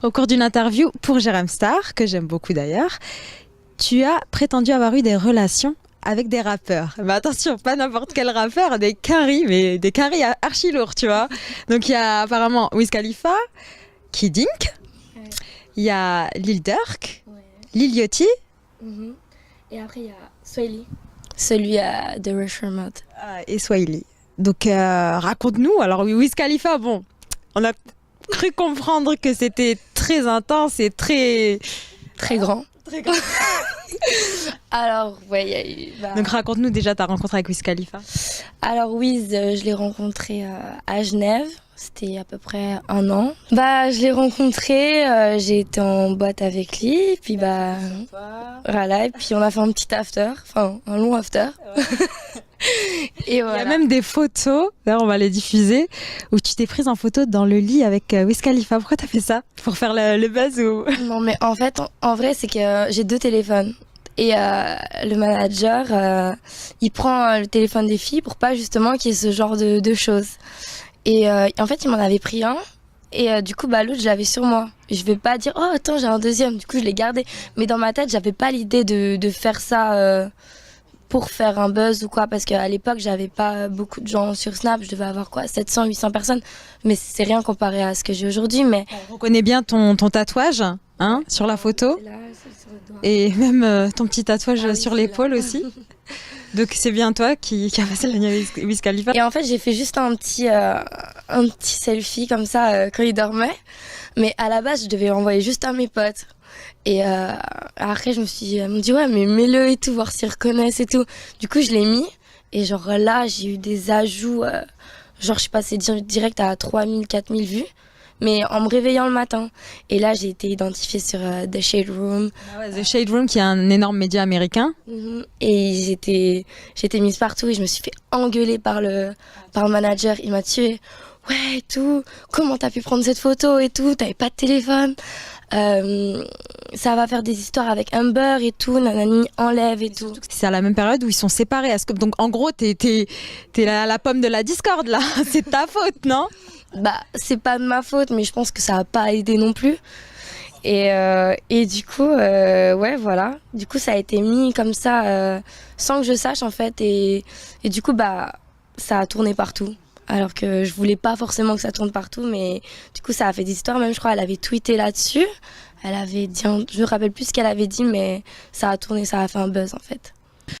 Au cours d'une interview pour Jérém Star, que j'aime beaucoup d'ailleurs, tu as prétendu avoir eu des relations avec des rappeurs. Mais attention, pas n'importe quel rappeur, des caris, mais des caris archi lourds, tu vois. Donc il y a apparemment Wiz Khalifa, Kid Ink, il y a Lil Durk, Lil Yachty. Et après il y a Swahili, celui de Rusher Mode. Et Swahili. Donc raconte-nous, alors oui, Wiz Khalifa, bon, on a cru comprendre que c'était très intense et très grand. Très grand. Alors, ouais, il y a eu... Donc raconte-nous déjà ta rencontre avec Wiz Khalifa. Alors Wiz, je l'ai rencontré à Genève, c'était à peu près 1 an. Je l'ai rencontré, j'ai été en boîte avec lui, puis voilà, et puis on a fait un petit after, enfin un long after. Et voilà. Il y a même des photos, d'ailleurs on va les diffuser, où tu t'es prise en photo dans le lit avec Wiz Khalifa. Pourquoi t'as fait ça? Pour faire le buzz ou... Non mais en fait, en vrai c'est que j'ai 2 téléphones. Et le manager, il prend le téléphone des filles pour pas justement qu'il y ait ce genre de choses. Et en fait, il m'en avait pris un. Et du coup, l'autre, je l'avais sur moi. Je vais pas dire, oh attends, j'ai un deuxième. Du coup, je l'ai gardé. Mais dans ma tête, j'avais pas l'idée de faire ça pour faire un buzz ou quoi. Parce qu'à l'époque, j'avais pas beaucoup de gens sur Snap. Je devais avoir 700, 800 personnes. Mais c'est rien comparé à ce que j'ai aujourd'hui. Mais on reconnaît bien ton tatouage sur la photo. C'est là, c'est sur le doigt. Et même ton petit tatouage sur l'épaule là. aussi. Donc c'est bien toi qui a passé la nuit avec Wiz Khalifa. Et en fait, j'ai fait juste un petit selfie comme ça quand il dormait. Mais à la base, je devais l'envoyer juste à mes potes. Et après, je me suis dit, ouais, mais mets-le et tout, voir s'ils reconnaissent et tout. Du coup, je l'ai mis. Et genre là, j'ai eu des ajouts. Je suis passée direct à 3000, 4000 vues. Mais en me réveillant le matin. Et là, j'ai été identifiée sur The Shade Room. The Shade Room, qui est un énorme média américain. Et j'étais mise partout et je me suis fait engueuler par le manager. Il m'a tué. Ouais, tout. Comment t'as pu prendre cette photo et tout? T'avais pas de téléphone. Ça va faire des histoires avec Amber et tout. Nanani, enlève et tout. C'est à la même période où ils sont séparés. Donc en gros, t'es la pomme de la discorde là. C'est ta faute, non? C'est pas de ma faute, mais je pense que ça a pas aidé non plus. Et du coup, ouais, voilà. Du coup, ça a été mis comme ça, sans que je sache, en fait. Et du coup, ça a tourné partout. Alors que je voulais pas forcément que ça tourne partout, mais du coup, ça a fait des histoires. Même, je crois, elle avait tweeté là-dessus. Elle avait dit, je me rappelle plus ce qu'elle avait dit, mais ça a tourné, ça a fait un buzz, en fait.